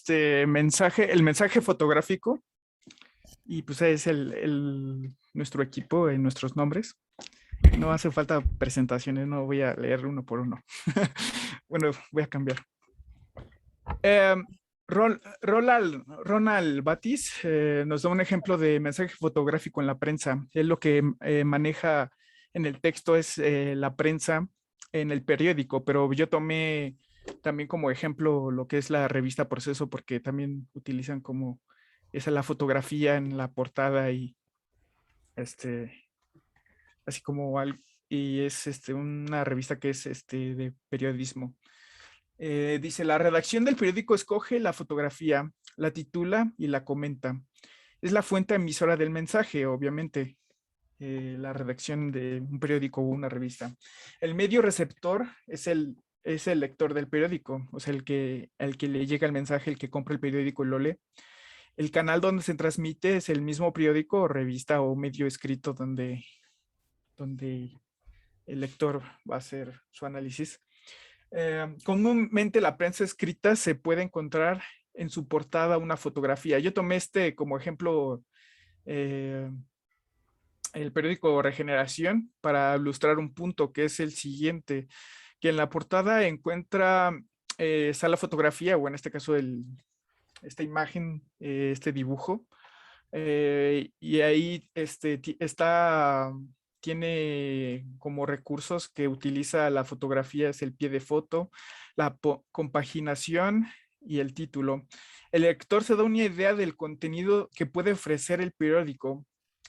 el mensaje fotográfico, y pues es nuestro equipo en nuestros nombres. No hace falta presentaciones, no voy a leer uno por uno. Bueno, voy a cambiar. Ronald Batis nos da un ejemplo de mensaje fotográfico en la prensa. Él lo que maneja en el texto es la prensa en el periódico, pero yo tomé también como ejemplo lo que es la revista Proceso, porque también utilizan como esa la fotografía en la portada y este, así como algo, y es una revista que es de periodismo. Dice, la redacción del periódico escoge la fotografía, la titula y la comenta. Es la fuente emisora del mensaje, obviamente, la redacción de un periódico o una revista. El medio receptor es el lector del periódico, o sea, el que le llega el mensaje, el que compra el periódico y lo lee. El canal donde se transmite es el mismo periódico o revista o medio escrito donde el lector va a hacer su análisis. Comúnmente la prensa escrita se puede encontrar en su portada una fotografía. Yo tomé como ejemplo el periódico Regeneración para ilustrar un punto que es el siguiente, que en la portada está la fotografía, o en este caso esta imagen, este dibujo, y ahí tiene como recursos que utiliza la fotografía, es el pie de foto, la compaginación y el título. El lector se da una idea del contenido que puede ofrecer el periódico,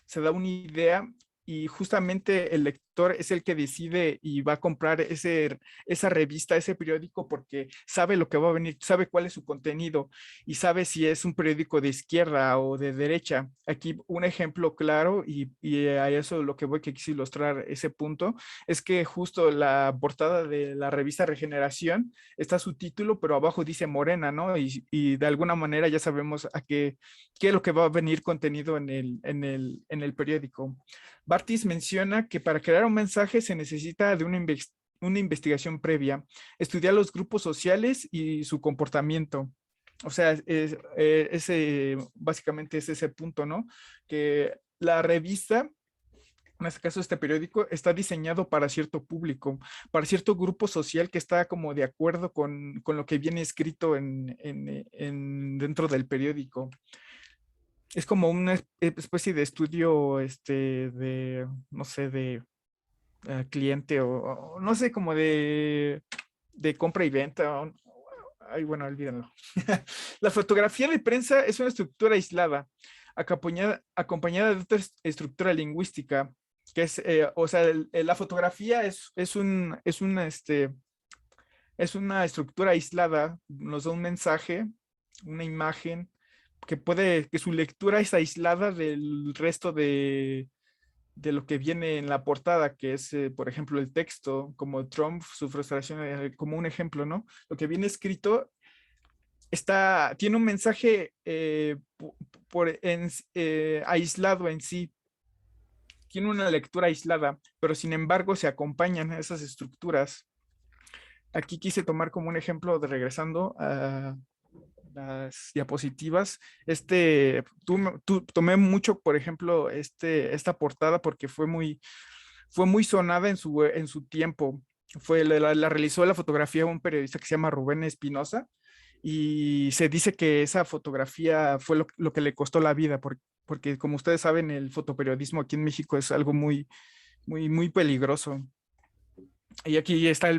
se da una idea y justamente el lector es el que decide y va a comprar esa revista, ese periódico, porque sabe lo que va a venir, sabe cuál es su contenido y sabe si es un periódico de izquierda o de derecha. Aquí un ejemplo claro, y a eso lo que voy que quise ilustrar ese punto, es que justo la portada de la revista Regeneración está su título, pero abajo dice Morena, ¿no? Y de alguna manera ya sabemos qué es lo que va a venir contenido en el periódico. Bartis menciona que para crear un mensaje se necesita de una investigación previa, estudiar los grupos sociales y su comportamiento. O sea, básicamente es ese punto, ¿no? Que la revista, en este caso este periódico, está diseñado para cierto público, para cierto grupo social que está como de acuerdo con lo que viene escrito dentro del periódico. Es como una especie de estudio, no sé, de cliente o no sé, como de compra y venta. Ay, bueno, olvídenlo. La fotografía de prensa es una estructura aislada, acompañada de otra estructura lingüística, que es, o sea, la fotografía es una estructura aislada, nos da un mensaje, una imagen, que su lectura es aislada del resto de lo que viene en la portada, que es, por ejemplo, el texto, como Trump, su frustración, como un ejemplo, ¿no? Lo que viene escrito tiene un mensaje aislado en sí, tiene una lectura aislada, pero sin embargo se acompañan a esas estructuras. Aquí quise tomar como un ejemplo de regresando a las diapositivas. Tomé mucho, por ejemplo, esta portada porque fue muy sonada en su tiempo. La realizó la fotografía un periodista que se llama Rubén Espinosa y se dice que esa fotografía fue lo que le costó la vida, porque como ustedes saben, el fotoperiodismo aquí en México es algo muy peligroso. Y aquí está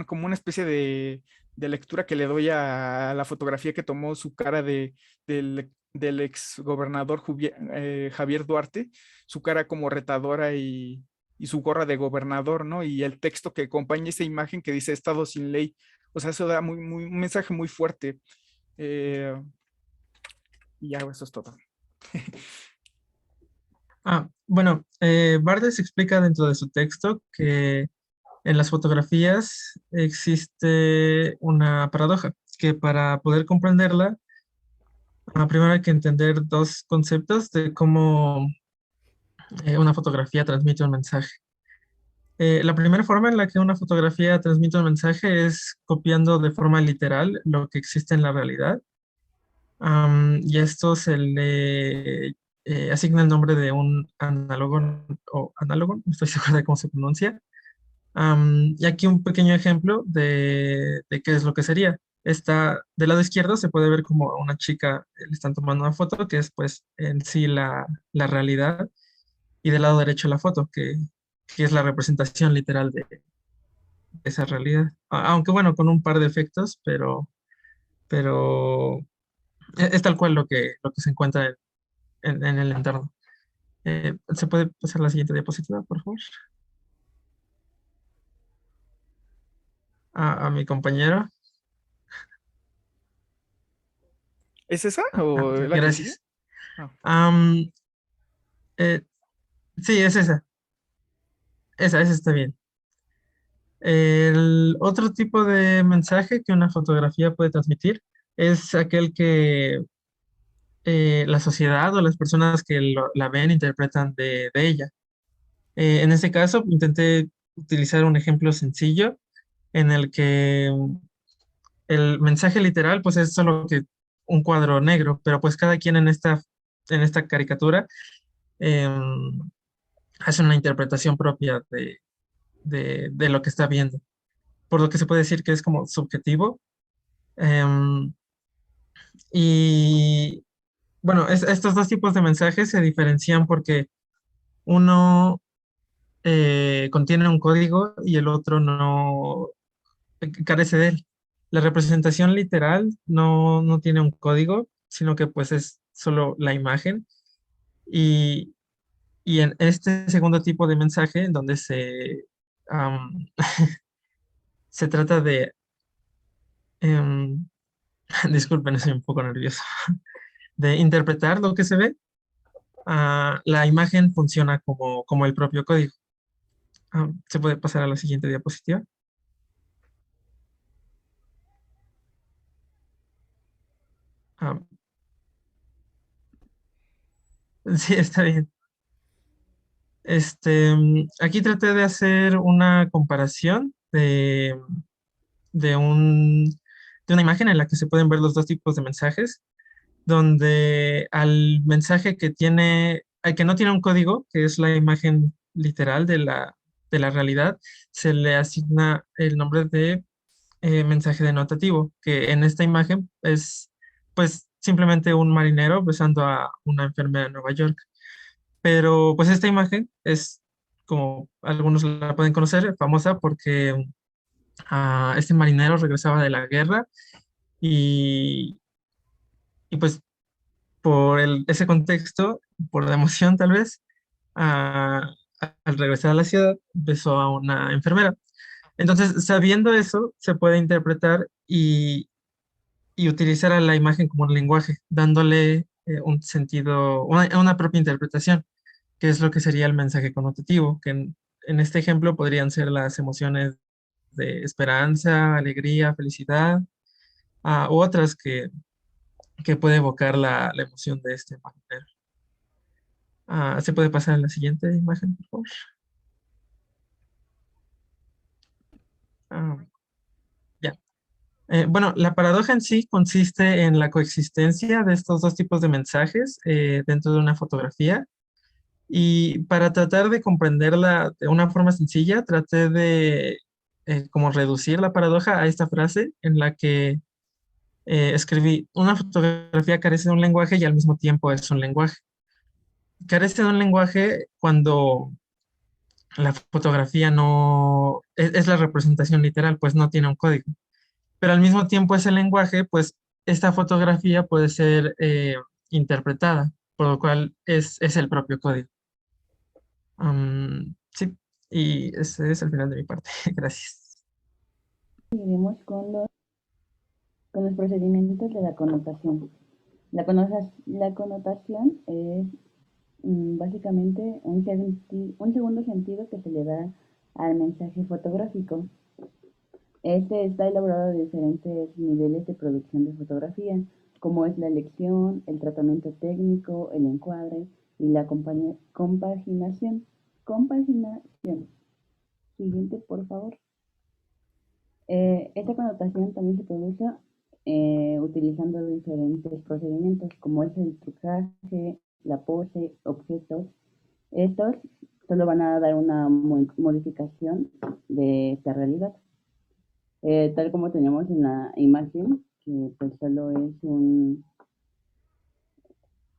como una especie de lectura que le doy a la fotografía que tomó su cara del ex gobernador Javier Duarte, su cara como retadora y su gorra de gobernador, ¿no? Y el texto que acompaña esa imagen que dice Estado sin ley. O sea, eso da un mensaje muy fuerte. Eh, y ya, eso es todo. Bueno, Bardes explica dentro de su texto que en las fotografías existe una paradoja, que para poder comprenderla, primero hay que entender dos conceptos de cómo una fotografía transmite un mensaje. La primera forma en la que una fotografía transmite un mensaje es copiando de forma literal lo que existe en la realidad. Y esto se le asigna el nombre de un análogo o análogo, no estoy seguro de cómo se pronuncia. Y aquí un pequeño ejemplo de qué es lo que sería. Está del lado izquierdo, se puede ver como a una chica le están tomando una foto, que es pues en sí la realidad, y del lado derecho la foto, que es la representación literal de esa realidad. Aunque bueno, con un par de efectos, pero es tal cual lo que se encuentra en el entorno. ¿Se puede pasar la siguiente diapositiva, por favor? A mi compañero. ¿Es esa o Ok, la que sigue? gracias. Ah, Am, eh, sí, es esa. Esa está bien. El otro tipo de mensaje que una fotografía puede transmitir es aquel que la sociedad o las personas que la ven interpretan de ella. En este caso, intenté utilizar un ejemplo sencillo en el que el mensaje literal pues es solo que un cuadro negro, pero pues cada quien en esta caricatura em, hace una interpretación propia de lo que está viendo, por lo que se puede decir que es como subjetivo. Em, y bueno, estos dos tipos de mensajes se diferencian porque uno contiene un código y el otro no carece de él. La representación literal no tiene un código, sino que pues es solo la imagen. Y, y en este segundo tipo de mensaje, en donde am, se trata de, em, disculpen, estoy un poco nervioso, de interpretar lo que se ve, la imagen funciona como el propio código. ¿Se puede pasar a la siguiente diapositiva? Ah, sí, está bien. Aquí traté de hacer una comparación de de una imagen en la que se pueden ver los dos tipos de mensajes, donde al mensaje al que no tiene un código, que es la imagen literal de la realidad, se le asigna el nombre de mensaje denotativo, que en esta imagen es pues simplemente un marinero besando a una enfermera en Nueva York. Pero pues esta imagen es, como algunos la pueden conocer, famosa porque este marinero regresaba de la guerra y, y pues por ese contexto, por la emoción tal vez, ah, al regresar a la ciudad, besó a una enfermera. Entonces, sabiendo eso, se puede interpretar y utilizar a la imagen como un lenguaje, dándole un sentido, una propia interpretación, que es lo que sería el mensaje connotativo, que en este ejemplo podrían ser las emociones de esperanza, alegría, felicidad, u otras que puede evocar la emoción de este imaginero. ¿Se puede pasar a la siguiente imagen, por favor? Ah, ya. Bueno, la paradoja en sí consiste en la coexistencia de estos dos tipos de mensajes dentro de una fotografía. Y para tratar de comprenderla de una forma sencilla, traté de como reducir la paradoja a esta frase en la que escribí, una fotografía carece de un lenguaje y al mismo tiempo es un lenguaje. Carece de un lenguaje cuando la fotografía no es la representación literal, pues no tiene un código. Pero al mismo tiempo ese lenguaje, pues esta fotografía puede ser interpretada, por lo cual es el propio código. Sí, y ese es el final de mi parte. Gracias. Seguiremos con los procedimientos de la connotación. La connotación es básicamente un segundo sentido que se le da al mensaje fotográfico. Este está elaborado de diferentes niveles de producción de fotografía, como es la elección, el tratamiento técnico, el encuadre y la compaginación. Compaginación. Siguiente, por favor. Esta connotación también se produce utilizando diferentes procedimientos, como es el trucaje, la pose, objetos. Estos solo van a dar una modificación de esta realidad. Tal como tenemos en la imagen, que pues solo es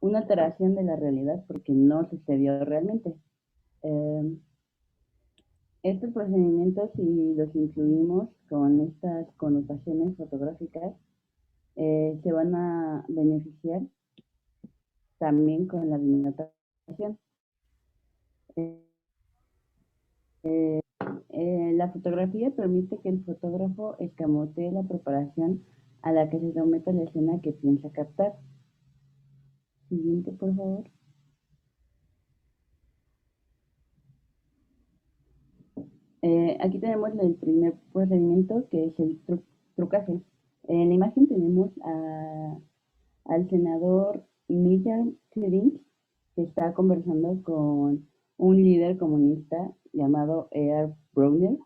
una alteración de la realidad porque no sucedió realmente. Eh, Estos procedimientos, si los incluimos con estas connotaciones fotográficas, se van a beneficiar también con la denotación. Eh, la fotografía permite que el fotógrafo escamotee la preparación a la que se someta la escena que piensa captar. Siguiente, por favor. Aquí tenemos el primer procedimiento, que es el trucaje. En la imagen tenemos al senador Millar Therink, que está conversando con un líder comunista llamado Earl Browner.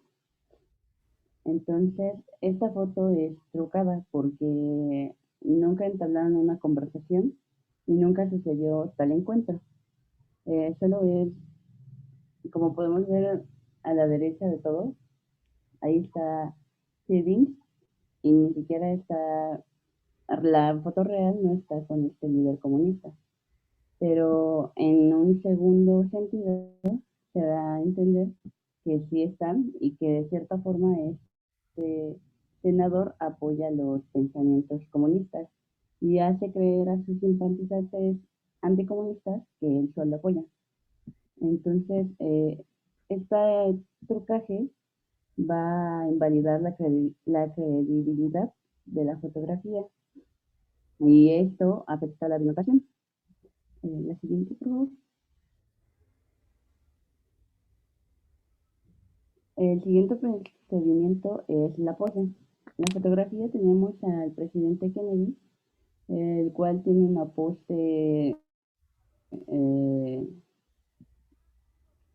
Entonces, esta foto es trucada porque nunca entablaron una conversación y nunca sucedió tal encuentro. Solo es, como podemos ver a la derecha de todo, ahí está Therink y ni siquiera está, la foto real no está con este líder comunista. Pero en un segundo sentido se da a entender que sí están y que de cierta forma este senador apoya los pensamientos comunistas y hace creer a sus simpatizantes anticomunistas que él solo apoya. Entonces, este trucaje va a invalidar la credibilidad de la fotografía y esto afecta a la binotación. La siguiente, por favor. El siguiente procedimiento es la pose. En la fotografía tenemos al presidente Kennedy, el cual tiene una pose,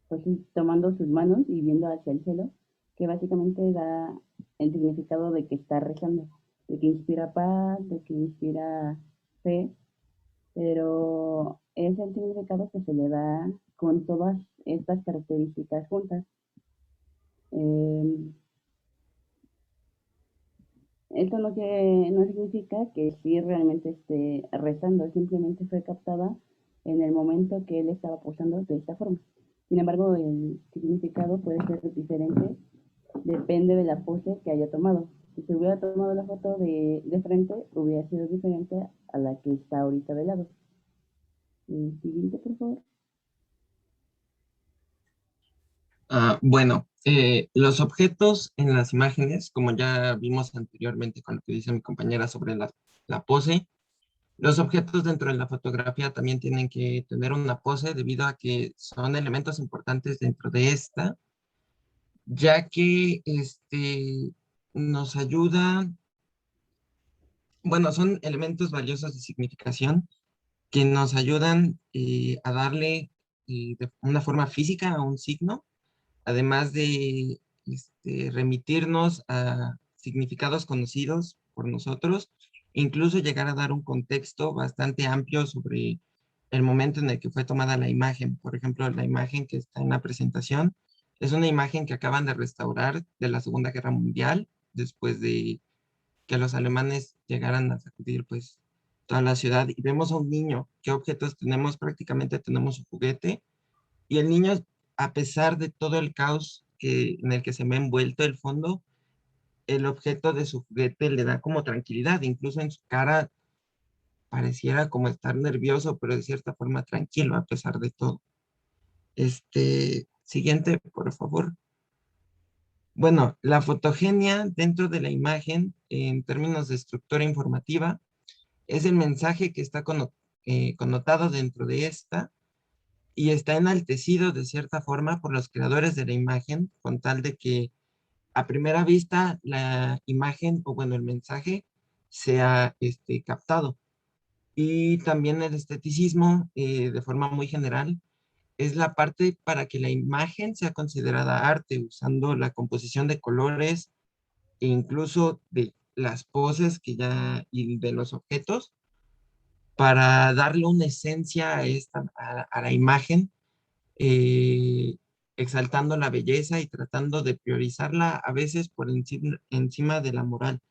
pues tomando sus manos y viendo hacia el cielo, que básicamente da el significado de que está rezando, de que inspira paz, de que inspira fe, pero es el significado que se le da con todas estas características juntas. Eh, Esto no significa que sí realmente esté rezando, simplemente fue captada en el momento que él estaba posando de esta forma. Sin embargo, el significado puede ser diferente, depende de la pose que haya tomado. Si se hubiera tomado la foto de frente, hubiera sido diferente a la que está ahorita de lado. Siguiente, por favor. Bueno, los objetos en las imágenes, como ya vimos anteriormente con lo que dice mi compañera sobre la pose, los objetos dentro de la fotografía también tienen que tener una pose debido a que son elementos importantes dentro de esta, ya que nos ayudan, bueno, son elementos valiosos de significación que nos ayudan a darle de una forma física a un signo, además de remitirnos a significados conocidos por nosotros, incluso llegar a dar un contexto bastante amplio sobre el momento en el que fue tomada la imagen. Por ejemplo, la imagen que está en la presentación es una imagen que acaban de restaurar de la Segunda Guerra Mundial, después de que los alemanes llegaran a sacudir pues toda la ciudad, y vemos a un niño. ¿Qué objetos tenemos? Prácticamente tenemos un juguete, y el niño, a pesar de todo el caos en el que se ve envuelto el fondo, el objeto de su juguete le da como tranquilidad, incluso en su cara pareciera como estar nervioso, pero de cierta forma tranquilo a pesar de todo. Siguiente, por favor. Bueno, la fotogenia dentro de la imagen, en términos de estructura informativa, es el mensaje que está connotado dentro de esta y está enaltecido de cierta forma por los creadores de la imagen, con tal de que a primera vista la imagen, o bueno, el mensaje sea captado. Y también el esteticismo, de forma muy general, es la parte para que la imagen sea considerada arte, usando la composición de colores e incluso de las poses y de los objetos para darle una esencia a la imagen, eh, exaltando la belleza y tratando de priorizarla a veces por encima de la moral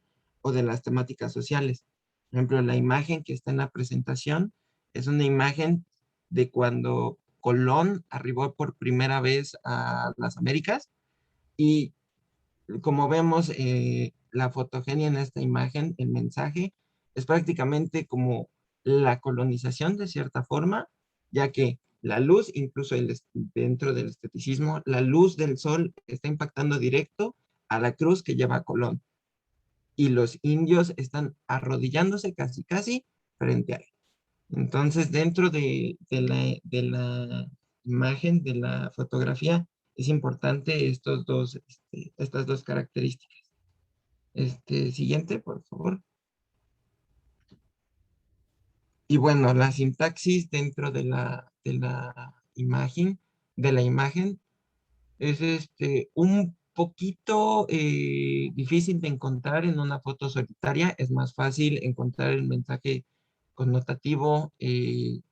o de las temáticas sociales. Por ejemplo, la imagen que está en la presentación es una imagen de cuando Colón arribó por primera vez a las Américas y como vemos, la fotogenia en esta imagen, el mensaje, es prácticamente como la colonización de cierta forma, ya que la luz, incluso dentro del esteticismo, la luz del sol está impactando directo a la cruz que lleva Colón. Y los indios están arrodillándose casi, casi frente a él. Entonces, dentro de la imagen, de la fotografía, es importante estas dos características. Siguiente, por favor. Y bueno, la sintaxis dentro de la imagen es un poquito difícil de encontrar en una foto solitaria. Es más fácil encontrar el mensaje connotativo en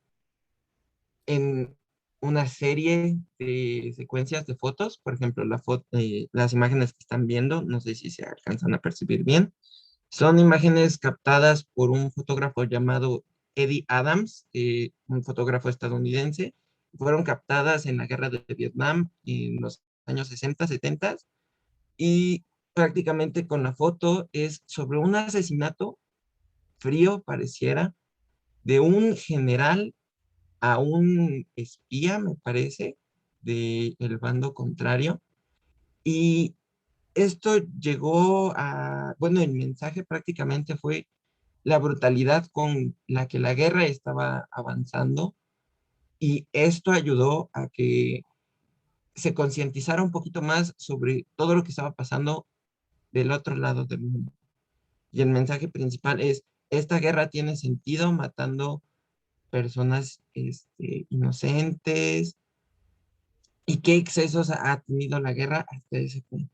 una serie de secuencias de fotos. Por ejemplo, las imágenes que están viendo, no sé si se alcanzan a percibir bien, son imágenes captadas por un fotógrafo llamado Eddie Adams, un fotógrafo estadounidense. Fueron captadas en la guerra de Vietnam en los años 60, 70, y prácticamente con la foto es sobre un asesinato frío, pareciera, de un general a un espía, me parece, del bando contrario. Y esto llegó bueno, el mensaje prácticamente fue la brutalidad con la que la guerra estaba avanzando, y esto ayudó a que se concientizara un poquito más sobre todo lo que estaba pasando del otro lado del mundo. Y el mensaje principal es: esta guerra tiene sentido matando personas inocentes, y qué excesos ha tenido la guerra hasta ese punto.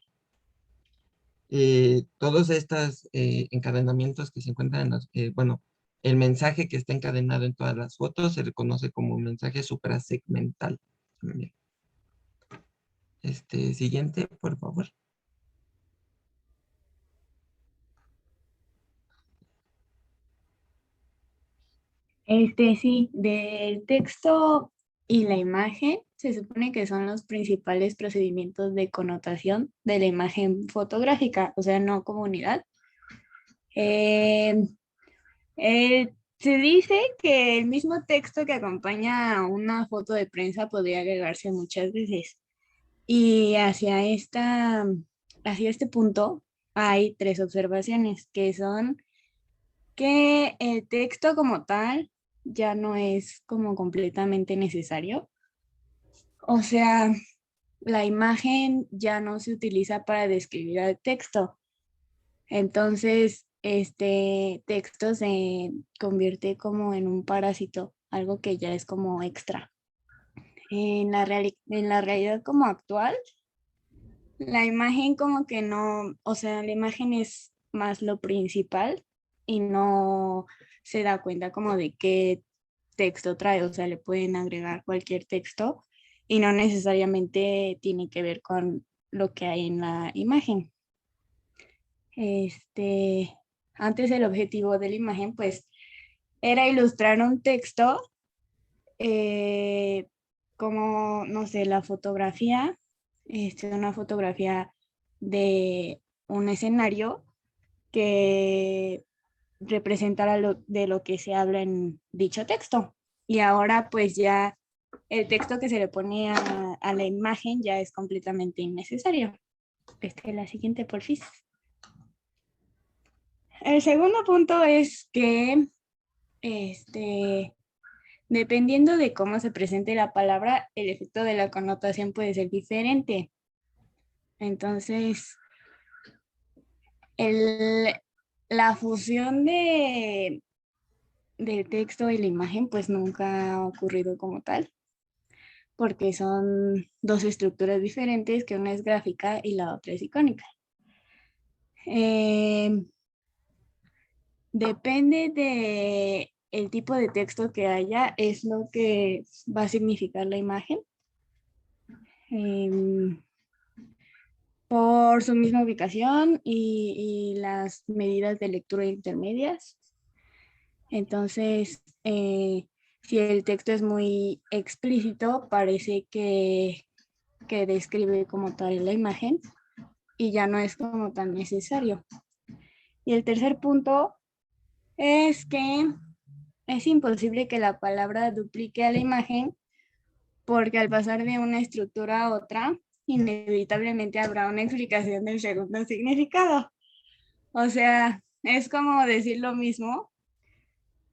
Todos estos encadenamientos que se encuentran bueno, el mensaje que está encadenado en todas las fotos se le conoce como un mensaje suprasegmental. Siguiente, por favor. Sí, del texto y la imagen se supone que son los principales procedimientos de connotación de la imagen fotográfica, o sea, no como unidad. Eh, Se dice que el mismo texto que acompaña a una foto de prensa podría agregarse muchas veces. Y hacia este punto hay tres observaciones, que son que el texto como tal ya no es como completamente necesario. O sea, la imagen ya no se utiliza para describir al texto. Entonces, este texto se convierte como en un parásito, algo que ya es como extra. En la realidad como actual, la imagen como que no, o sea, la imagen es más lo principal y no se da cuenta como de qué texto trae, o sea, le pueden agregar cualquier texto y no necesariamente tiene que ver con lo que hay en la imagen. Antes el objetivo de la imagen pues era ilustrar un texto, eh, como, no sé, la fotografía, una fotografía de un escenario que representara de lo que se habla en dicho texto. Y ahora pues ya el texto que se le pone a la imagen ya es completamente innecesario. La siguiente, porfis. El segundo punto es que, dependiendo de cómo se presente la palabra, el efecto de la connotación puede ser diferente. Entonces, la fusión del texto y la imagen pues nunca ha ocurrido como tal. porque son dos estructuras diferentes, que una es gráfica y la otra es icónica. Depende de el tipo de texto que haya, es lo que va a significar la imagen. Por su misma ubicación y las medidas de lectura intermedias. Entonces, si el texto es muy explícito, parece que describe como tal la imagen y ya no es como tan necesario. Y el tercer punto es que es imposible que la palabra duplique a la imagen, porque al pasar de una estructura a otra, inevitablemente habrá una explicación del segundo significado. O sea, es como decir lo mismo,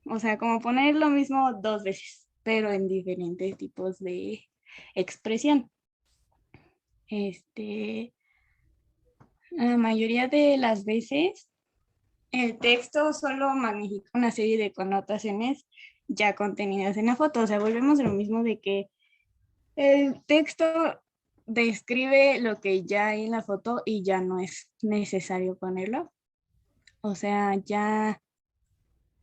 o sea, como poner lo mismo dos veces, pero en diferentes tipos de expresión. La mayoría de las veces, el texto solo magnifica una serie de connotaciones ya contenidas en la foto. O sea, volvemos a lo mismo de que el texto describe lo que ya hay en la foto y ya no es necesario ponerlo. O sea, ya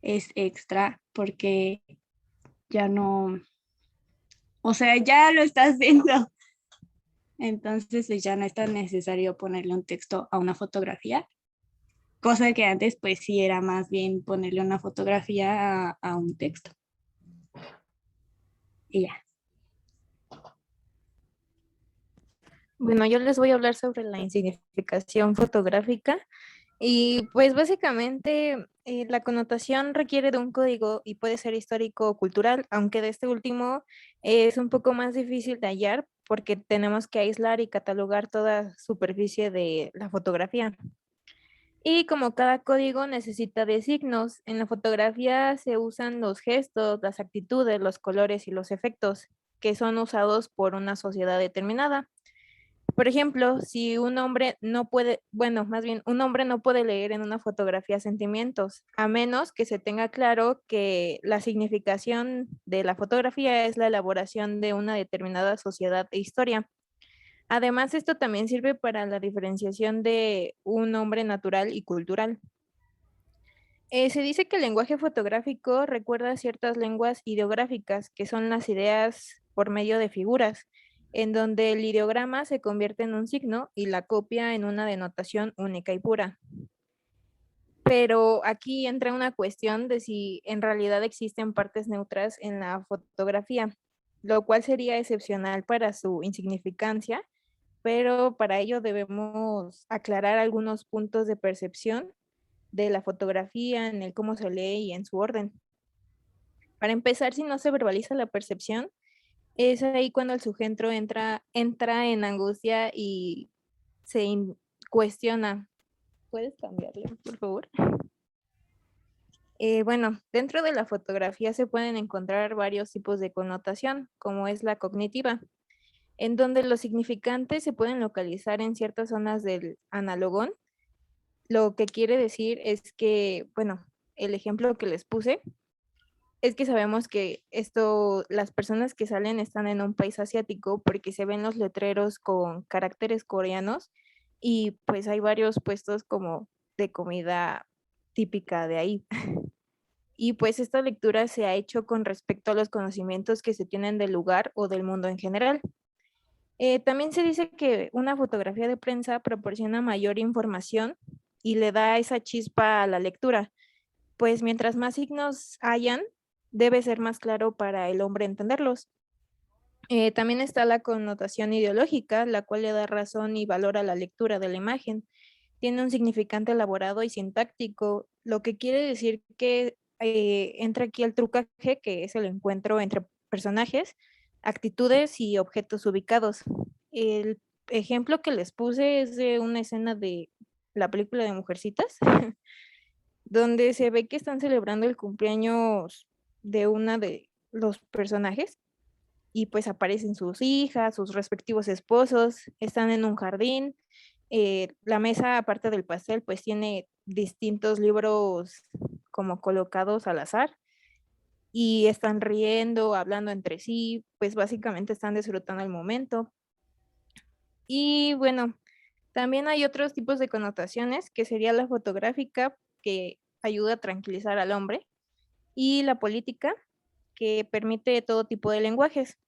es extra porque ya no, o sea, ya lo está haciendo. Entonces pues, ya no es tan necesario ponerle un texto a una fotografía, cosa que antes pues sí era más bien ponerle una fotografía a un texto. Y ya. Bueno, yo les voy a hablar sobre la insignificación fotográfica y pues básicamente la connotación requiere de un código y puede ser histórico o cultural, aunque de este último es un poco más difícil de hallar porque tenemos que aislar y catalogar toda superficie de la fotografía. Y como cada código necesita de signos, en la fotografía se usan los gestos, las actitudes, los colores y los efectos que son usados por una sociedad determinada. Por ejemplo, si un hombre no puede, bueno, más bien, un hombre no puede leer en una fotografía sentimientos, a menos que se tenga claro que la significación de la fotografía es la elaboración de una determinada sociedad e historia. Además, esto también sirve para la diferenciación de un hombre natural y cultural. Se dice que el lenguaje fotográfico recuerda ciertas lenguas ideográficas, que son las ideas por medio de figuras, en donde el ideograma se convierte en un signo y la copia en una denotación única y pura. Pero aquí entra una cuestión de si en realidad existen partes neutras en la fotografía, lo cual sería excepcional para su insignificancia, pero para ello debemos aclarar algunos puntos de percepción de la fotografía, en el cómo se lee y en su orden. Para empezar, si no se verbaliza la percepción, es ahí cuando el sujeto entra en angustia y cuestiona. ¿Puedes cambiarle, por favor? Bueno, dentro de la fotografía se pueden encontrar varios tipos de connotación, como es la cognitiva, en donde los significantes se pueden localizar en ciertas zonas del analogón. Lo que quiere decir es que, bueno, el ejemplo que les puse es que sabemos que las personas que salen están en un país asiático porque se ven los letreros con caracteres coreanos y pues hay varios puestos como de comida típica de ahí. Y pues esta lectura se ha hecho con respecto a los conocimientos que se tienen del lugar o del mundo en general. También se dice que una fotografía de prensa proporciona mayor información y le da esa chispa a la lectura, pues mientras más signos hayan, debe ser más claro para el hombre entenderlos. También está la connotación ideológica, la cual le da razón y valor a la lectura de la imagen. Tiene un significante elaborado y sintáctico, lo que quiere decir que entra aquí el trucaje, que es el encuentro entre personajes, actitudes y objetos ubicados. El ejemplo que les puse es de una escena de la película de Mujercitas, donde se ve que están celebrando el cumpleaños de una de los personajes y pues aparecen sus hijas, sus respectivos esposos, están en un jardín. La mesa, aparte del pastel, pues tiene distintos libros como colocados al azar. y están riendo, hablando entre sí, pues básicamente están disfrutando el momento. Y bueno, también hay otros tipos de connotaciones, que sería la fotográfica, que ayuda a tranquilizar al hombre, y la política, que permite todo tipo de lenguajes.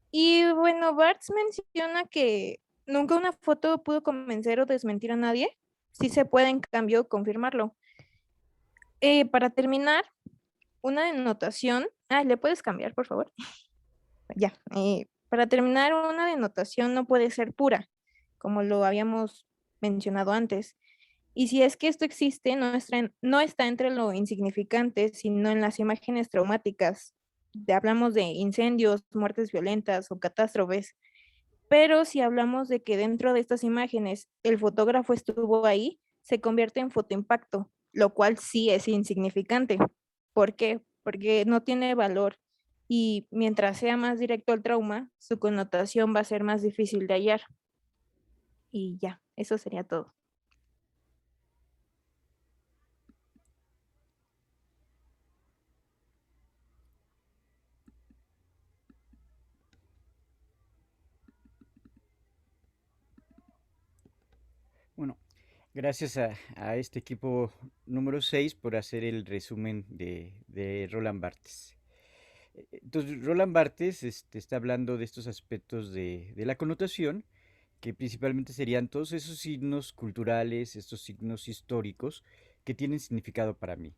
Y bueno, Barthes menciona que nunca una foto pudo convencer o desmentir a nadie. Sí se puede, en cambio, confirmarlo. Para terminar, una denotación. Ah, ¿le puedes cambiar, por favor? Ya. Para terminar, una denotación no puede ser pura, como lo habíamos mencionado antes. Y si es que esto existe, no está entre lo insignificante, sino en las imágenes traumáticas. Hablamos de incendios, muertes violentas o catástrofes. Pero si hablamos de que dentro de estas imágenes el fotógrafo estuvo ahí, se convierte en fotoimpacto, lo cual sí es insignificante. ¿Por qué? Porque no tiene valor y mientras sea más directo el trauma, su connotación va a ser más difícil de hallar. Y ya, eso sería todo. Bueno, gracias a este equipo número 6 por hacer el resumen de Roland Barthes. Entonces, Roland Barthes está hablando de estos aspectos de la connotación, que principalmente serían todos esos signos culturales, estos signos históricos que tienen significado para mí.